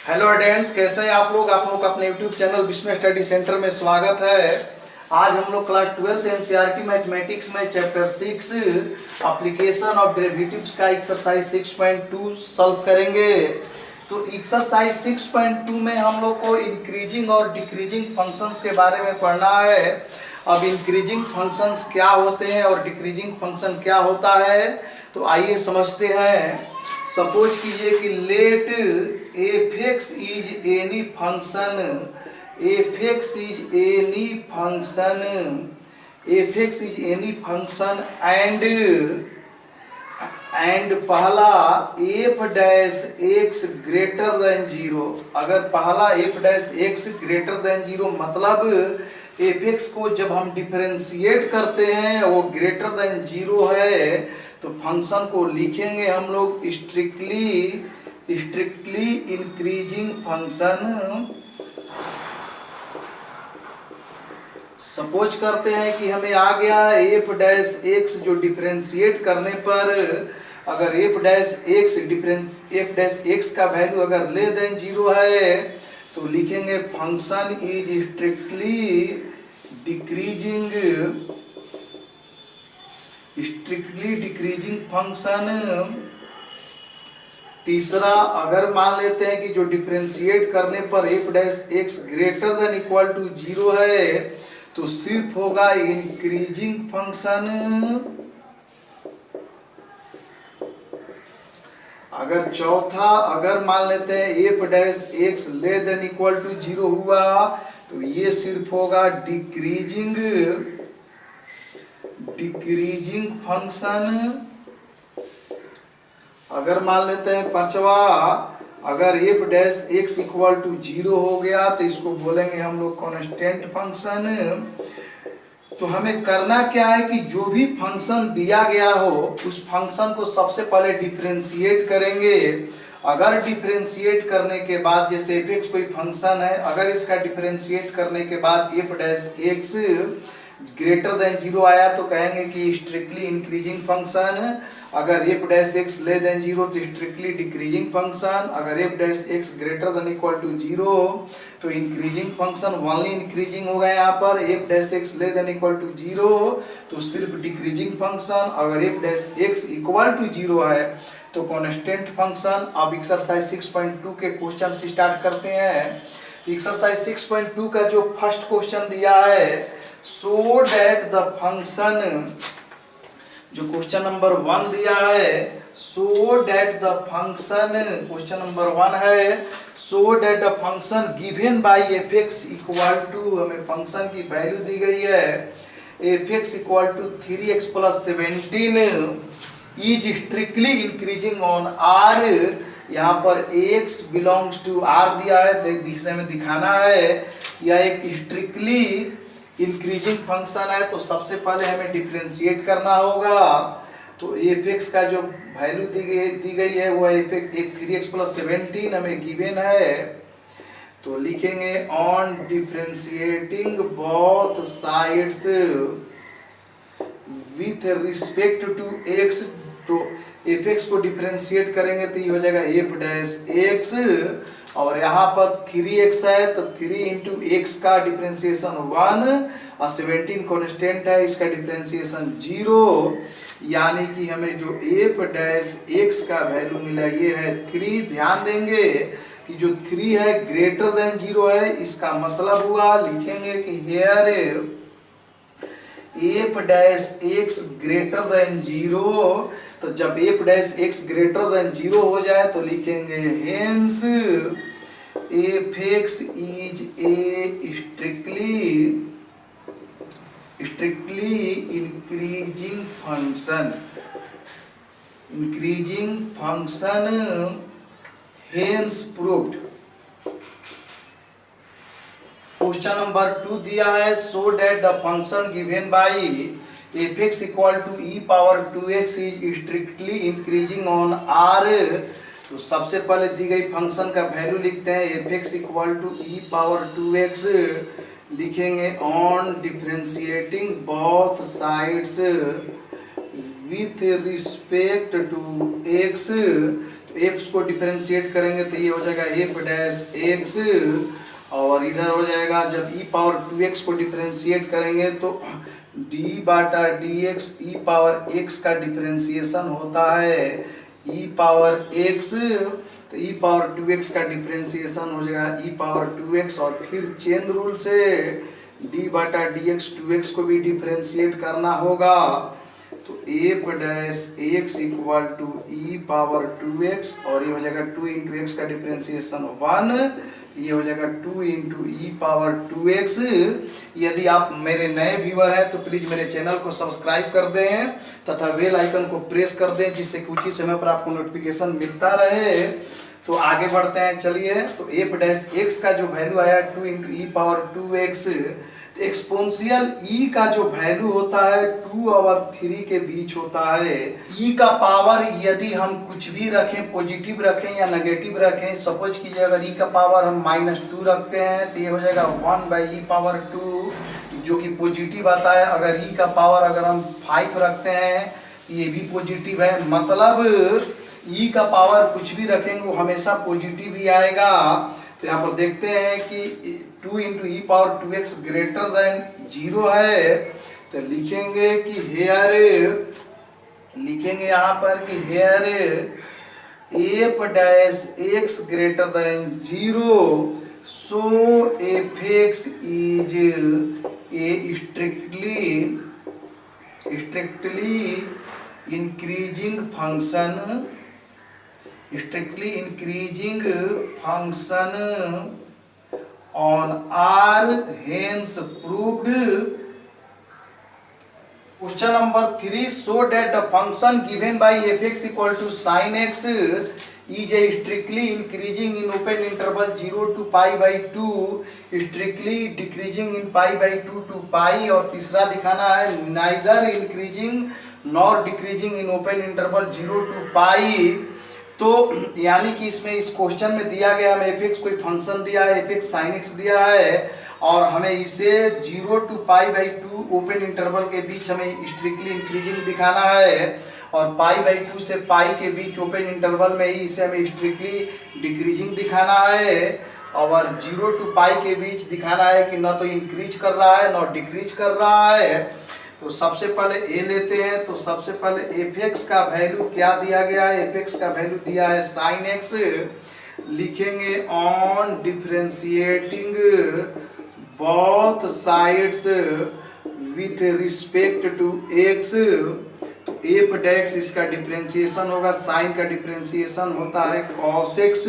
Hello students, कैसे हैं आप लोग का अपने यूट्यूब चैनल विस्मय स्टडी सेंटर में स्वागत है। आज हम लोग क्लास 12 एनसीईआरटी मैथमेटिक्स में चैप्टर 6 एप्लीकेशन ऑफ डेरिवेटिव्स का एक्सरसाइज 6.2 सॉल्व करेंगे। तो एक्सरसाइज 6.2 में हम लोग को इंक्रीजिंग और डिक्रीजिंग फंक्शंस के बारे में पढ़ना है। अब इंक्रीजिंग फंक्शंस क्या होते हैं और डिक्रीजिंग फंक्शन क्या होता है, तो आइए समझते हैं। सपोज कीजिए कि let f(x) is any function, f(x) is any function, f(x) is any function and पहला f(x) ग्रेटर देन 0। अगर पहला f(x) ग्रेटर देन 0 मतलब f(x) को जब हम डिफरेंशिएट करते हैं वो ग्रेटर देन 0 है, तो फंक्शन को लिखेंगे हम लोग स्ट्रिक्टली इंक्रीजिंग फंक्शन। सपोज करते हैं कि हमें आ गया है f(x) जो डिफरेंशिएट करने पर अगर f(x) का वैल्यू अगर ले देन 0 है तो लिखेंगे function is strictly decreasing function. तीसरा, अगर मान लेते हैं कि जो डिफरेंशिएट करने पर f(x) greater than equal to 0 है तो सिर्फ होगा इंक्रीजिंग फंक्शन। अगर चौथा, अगर मान लेते हैं f(x) less than equal to 0 हुआ तो ये सिर्फ होगा डिक्रीजिंग फंक्शन। अगर मान लेते हैं पांचवा, अगर f(x) इक्वल टू 0 हो गया तो इसको बोलेंगे हम लोग कांस्टेंट फंक्शन। तो हमें करना क्या है कि जो भी फंक्शन दिया गया हो उस फंक्शन को सबसे पहले डिफरेंशिएट करेंगे। अगर डिफरेंशिएट करने के बाद, जैसे f(x) कोई फंक्शन है, अगर इसका डिफरेंशिएट करने के बाद f(x) ग्रेटर देन 0 आया तो कहेंगे कि स्ट्रिक्टली इंक्रीजिंग फंक्शन। अगर f(x) लेस देन 0 तो स्ट्रिक्टली डिक्रीजिंग फंक्शन। अगर f(x) greater than equal to 0 तो इंक्रीजिंग फंक्शन ओनली इंक्रीजिंग होगा। यहाँ पर f(x) less than equal to 0 तो सिर्फ डिक्रीजिंग फंक्शन। अगर f(x) इक्वल टू 0 है तो कांस्टेंट फंक्शन। अब एक्सरसाइज 6.2 के क्वेश्चन स्टार्ट करते हैं। एक्सरसाइज 6.2 का जो फर्स्ट क्वेश्चन दिया है, सो दैट द फंक्शन, जो क्वेश्चन नंबर 1 दिया है, so that the function, question number 1 है, so that the function given by f(x) equal to, हमें फंक्शन की वैल्यू दी गई है f(x) equal to 3x + 17 is strictly increasing on r। यहाँ पर x बिलोंग्स टू r दिया है, दूसरे में दिखाना है यह एक स्ट्रिक्टली इंक्रीजिंग फंक्शन है। तो सबसे पहले हमें डिफरेंशिएट करना होगा। तो f(x) का जो वैल्यू दी गई है वो है 3x + 17 हमें गिवन है। तो लिखेंगे on differentiating both sides with respect to x। तो f(x) को डिफरेंशिएट करेंगे तो ये हो जाएगा f(x) और यहाँ पर 3x है तो 3 × x का डिफरेंशिएशन 1 और 17 कांस्टेंट है, इसका डिफरेंशिएशन 0। यानी कि हमें जो f(x) का वैल्यू मिला ये है 3। ध्यान देंगे कि जो 3 है ग्रेटर देन 0 है, इसका मतलब हुआ लिखेंगे कि हेयर f(x) ग्रेटर देन 0। तो जब f(x) ग्रेटर देन 0 हो जाए तो लिखेंगे hence f(x) is a strictly increasing function hence proved. Question number 2 दिया है, so that the function given by f(x) equal to e⁻2x is strictly increasing on r। तो सबसे पहले दी गई फंक्शन का वैल्यू लिखते हैं f(x) इक्वल टू e⁻2x। लिखेंगे on differentiating both sides with respect to x। F को डिफरेंशिएट करेंगे तो ये हो जाएगा एफ डैश एक्स, और इधर हो जाएगा जब ई पावर 2x को डिफरेंशिएट करेंगे तो D by d x E power x का डिफरेंशिएशन होता है ई पावर एक्स, तो ई पावर 2x का डिफरेंशिएशन हो जाएगा ई पावर 2x, और फिर चेन रूल से d by d x 2x को भी डिफरेंशिएट करना होगा, तो f dash x equal to e power 2x, और ये हो जाएगा 2 इंटू एक्स का डिफरेंशिएशन 1, ये हो जाएगा 2 इंटू ई पावर 2x। यदि आप मेरे नए व्यूअर हैं तो प्लीज़ मेरे चैनल को सब्सक्राइब कर दें तथा बेल आइकन को प्रेस कर दें, जिससे कि उचित समय पर आपको नोटिफिकेशन मिलता रहे। तो आगे बढ़ते हैं, चलिए। तो एफ डैश एक्स का जो वैल्यू आया 2 इंटू ई पावर 2x, एक्सपोनेंशियल ई का जो वैल्यू होता है 2 और 3 के बीच होता है। ई का पावर यदि हम कुछ भी रखें, पॉजिटिव रखें या नेगेटिव रखें, सपोज कीजिए अगर ई का पावर हम -2 रखते हैं तो ये हो जाएगा 1 बाई ई पावर 2, जो कि पॉजिटिव आता है। अगर ई का पावर अगर हम 5 रखते हैं ये भी पॉजिटिव है, मतलब ई का पावर कुछ भी रखेंगे वो हमेशा पॉजिटिव ही आएगा। तो यहाँ पर देखते हैं कि 2 इंटू ई पावर 2x ग्रेटर देन 0 है, तो लिखेंगे कि हेयर, लिखेंगे यहाँ पर कि here f dash x greater than 0, so f x is a strictly increasing function, strictly increasing function on R, hence proved। Question number 3, show that the function given by fx equal to sin x is a strictly increasing in open interval 0 to pi by 2, strictly decreasing in pi by 2 to pi, और तीसरा दिखाना है neither increasing nor decreasing in open interval 0 to pi। तो यानी कि इसमें इस question में दिया गया हमें एफ कोई फंक्शन दिया है, एफ साइन एक्स दिया है, और हमें इसे 0 to pi by 2 open interval के बीच हमें स्ट्रिक्टली इंक्रीजिंग दिखाना है, और पाई बाई 2 से पाई के बीच ओपन इंटरवल में ही इसे हमें स्ट्रिक्टली डिक्रीजिंग दिखाना है, और 0 टू पाई के बीच दिखाना है कि न तो इंक्रीज कर रहा है न डिक्रीज कर रहा है। तो सबसे पहले ए लेते हैं। तो सबसे पहले एफ एक्स का वैल्यू क्या दिया गया है, एफ एक्स का वैल्यू दिया है साइन एक्स, लिखेंगे on differentiating both sides with respect to x, तो एफ डैश इसका डिफरेंशिएशन होगा, साइन का डिफरेंशिएशन होता है कॉस एक्स।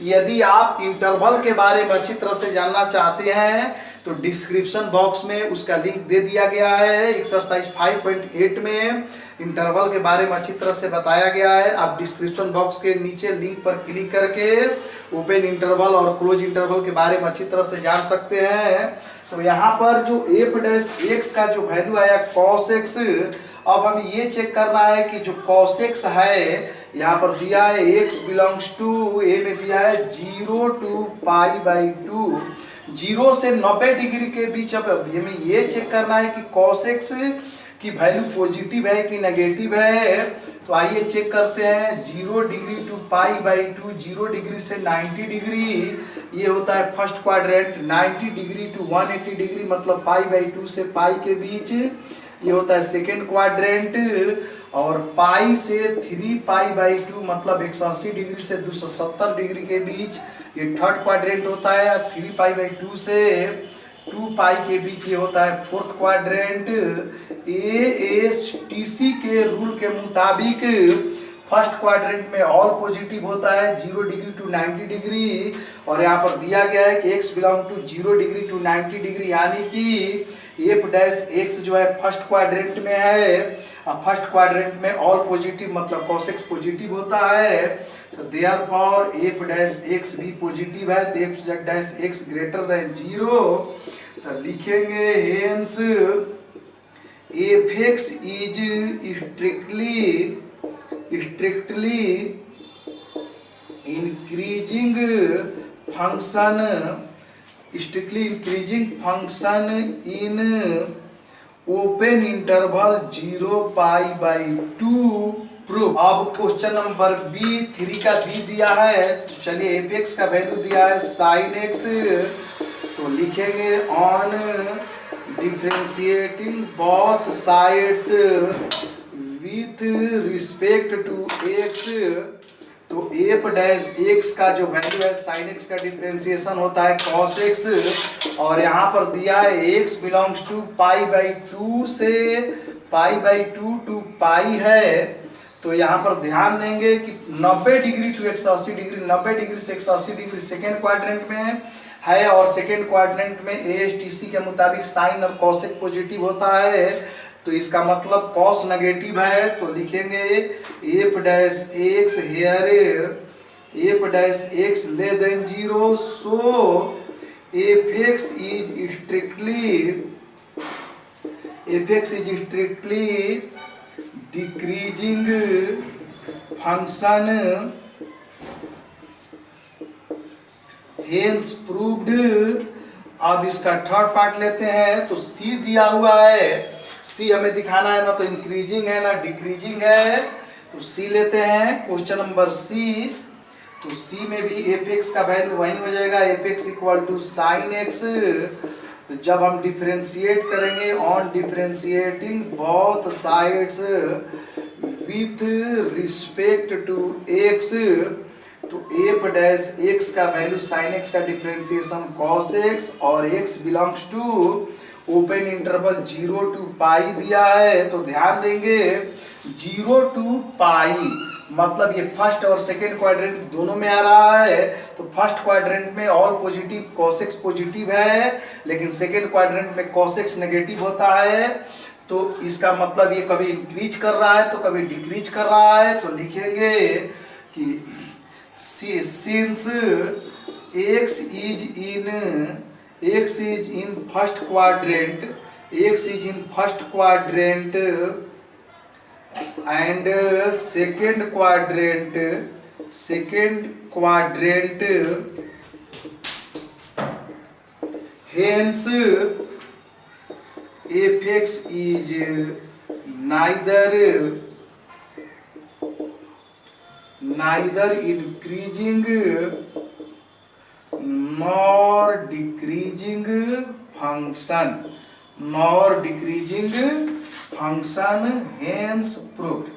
यदि आप इंटरवल के बारे में अच्छी तरह से जानना चाहते हैं तो डिस्क्रिप्शन बॉक्स में उसका लिंक दे दिया गया है। एक्सरसाइज 5.8 में इंटरवल के बारे में अच्छी तरह से बताया गया है। आप डिस्क्रिप्शन बॉक्स के नीचे लिंक पर क्लिक करके ओपन इंटरवल और क्लोज इंटरवल के बारे में अच्छी तरह से जान सकते हैं। तो यहाँ पर जो एफ डैश एक्स का जो वैल्यू आया कॉस एक्स, अब हमें ये चेक करना है कि जो कॉस एक्स है यहाँ पर दिया है एक्स बिलोंग्स टू, ए में दिया है 0 टू पाई बाई 2, 0 से 90 डिग्री के बीच। अब हमें ये चेक करना है कि कॉस एक्स की वैल्यू पॉजिटिव है कि नेगेटिव है। तो आइए चेक करते हैं। 0 degree to pi by 2, 0 degree से 90 डिग्री ये होता है first quadrant, 90 degree to 180 degree मतलब पाई बाई 2 से पाई के बीच ये होता है सेकेंड क्वाड्रेंट, और पाई से 3 पाई बाई 2 मतलब 180 डिग्री से 270 डिग्री के बीच ये थर्ड क्वाड्रेंट होता है। 3 पाई बाई 2 से 2 पाई के बीच ये होता है फोर्थ क्वाड्रेंट। एएसटीसी के रूल के मुताबिक फर्स्ट क्वाड्रेंट में ऑल पॉजिटिव होता है 0 डिग्री टू 90 डिग्री, और यहाँ पर दिया गया है कि x belong to 0 degree to 90 degree, यानी कि एफ डैश एक्स जो है फर्स्ट क्वाड्रेंट में है। अब फर्स्ट क्वाड्रेंट में ऑल पॉजिटिव मतलब cos x पॉजिटिव होता है, तो देयरफॉर एफ डैश एक्स भी पॉजिटिव है, तो f dash x greater than 0। तो लिखेंगे hence F x is strictly increasing function in open interval 0 pi by 2 proof. अब क्वेश्चन नंबर बी, 3 का बी दिया है, तो चलिए एफ एक्स का वैल्यू दिया है साइन एक्स, तो लिखेंगे on differentiating both sides with respect to x, तो एफ डैश एक्स का जो वैल्यू है साइन एक्स का डिफरेंशिएशन होता है कॉस एक्स, और यहाँ पर दिया है x belongs to pi by 2 से पाई बाई 2 टू पाई है। तो यहाँ पर ध्यान देंगे कि 90 डिग्री टू 180 डिग्री, 90 डिग्री से 180 डिग्री सेकेंड क्वाड्रेंट में है, और सेकेंड क्वाड्रेंट में एएसटीसी के मुताबिक साइन और कॉसेक पॉजिटिव होता है, तो इसका मतलब कॉस नेगेटिव है, तो लिखेंगे f dash x here f dash x less than 0, so f x is strictly decreasing function, hence proved. अब इसका थर्ड पार्ट लेते हैं, तो सी दिया हुआ है, सी हमें दिखाना है ना तो इंक्रीजिंग है ना डिक्रीजिंग है, तो सी लेते हैं क्वेश्चन नंबर सी। तो सी में भी एफ एक्स का वैल्यू वही हो जाएगा, f x equal to sine x, तो जब हम डिफरेंशिएट करेंगे on differentiating both sides with respect to x, तो एफ डैश एक्स का वैल्यू साइन एक्स का डिफरेंशिएशन कॉस एक्स, और x belongs to open interval 0 to pi दिया है, तो ध्यान देंगे 0 टू पाई मतलब ये फर्स्ट और सेकेंड क्वाड्रेंट दोनों में आ रहा है, तो फर्स्ट क्वाड्रेंट में ऑल पॉजिटिव कॉसेक्स पॉजिटिव है, लेकिन सेकेंड क्वाड्रेंट में कॉसेक्स नेगेटिव होता है, तो इसका मतलब ये कभी इंक्रीज कर रहा है तो कभी डिक्रीज कर रहा है, तो लिखेंगे कि since x is in first quadrant, x is in first quadrant and second quadrant, hence fx is neither increasing nor decreasing function, hence proved.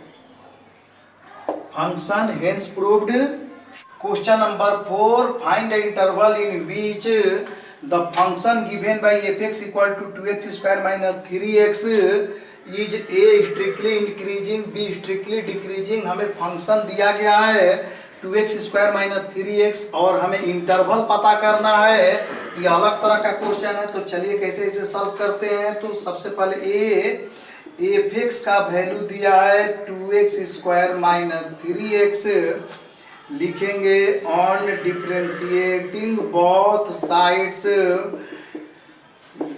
Question number 4, find the interval in which the function given by fx equal to 2x square minus 3x is a strictly increasing, b strictly decreasing। हमें function दिया गया है 2x square minus 3x और हमें interval पता करना है, ये अलग तरह का क्वेश्चन है, तो चलिए कैसे इसे सॉल्व करते हैं। तो सबसे पहले एफ एक्स का वैल्यू दिया है 2x स्क्वायर माइनस 3x, लिखेंगे on differentiating both sides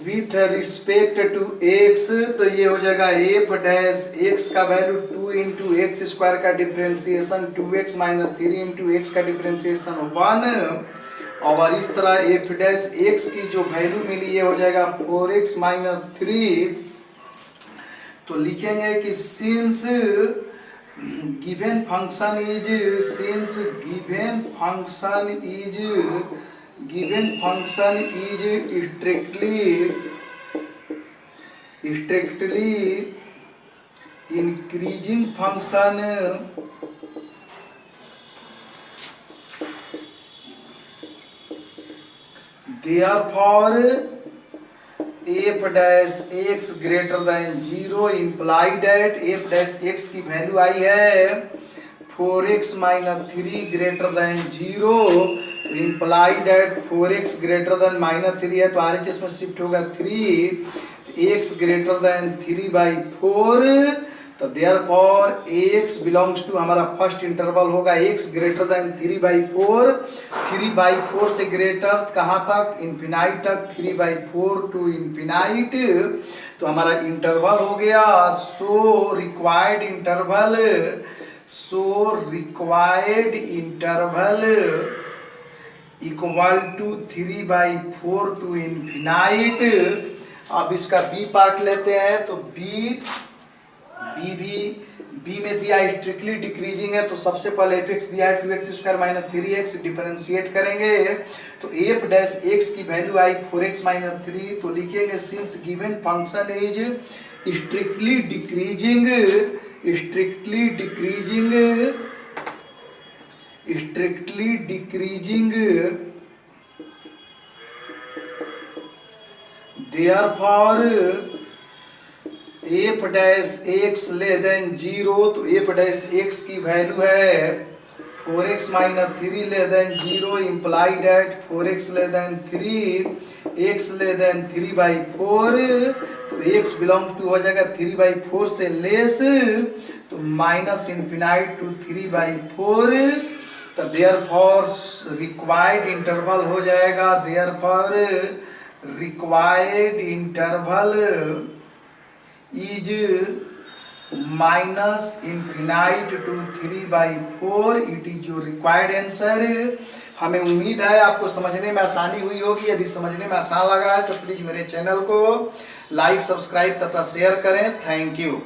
with respect to x, तो ये हो जाएगा एफ डैश एक्स का वैल्यू 2 इंटू एक्स स्क्वायर का differentiation 2x minus 3 into x का डिफरेंशिएशन 1, और इस तरह एफ डैश एक्स की जो वैल्यू मिली ये हो जाएगा 4x माइनस 3, तो लिखेंगे कि since given function is strictly increasing function, therefore f dash x greater than 0 imply that f dash x की वैल्यू आई है 4x minus 3 greater than 0, imply that 4x greater than minus 3 है, तो RHS में shift होगा 3, x greater than 3 by 4, तो therefore x belongs to हमारा first interval होगा x greater than 3 by 4, 3 by 4 से ग्रेटर कहाँ तक, इन्फिनाइट तक, 3 by 4 to इन्फिनाइट, तो हमारा इंटरवल हो गया so required interval equal to 3 by 4 to infinite. अब इसका बी पार्ट लेते हैं, तो बी भी बी में दिया स्ट्रिक्टली डिक्रीजिंग है, तो सबसे पहले एफ एक्स दिया है 2x² माइनस 3x, डिफरेंशिएट करेंगे तो एफ डैश एक्स की वैल्यू आई 4x माइनस 3, तो लिखेंगे since given function is strictly decreasing therefore f dash x less than 0, तो एफ डैश एक्स की वैल्यू है 4x minus 3 less than 0, imply that 4x less than 3, x less than 3/4, तो x belong to हो जाएगा 3/4 से less, तो minus infinite to 3/4, तो therefore required interval हो जाएगा, therefore required interval is minus infinite to 3/4, it is your required answer. हमें उम्मीद है आपको समझने में आसानी हुई होगी। यदि समझने में आसान लगा है तो प्लीज मेरे चैनल को लाइक, सब्सक्राइब तथा शेयर करें। Thank you.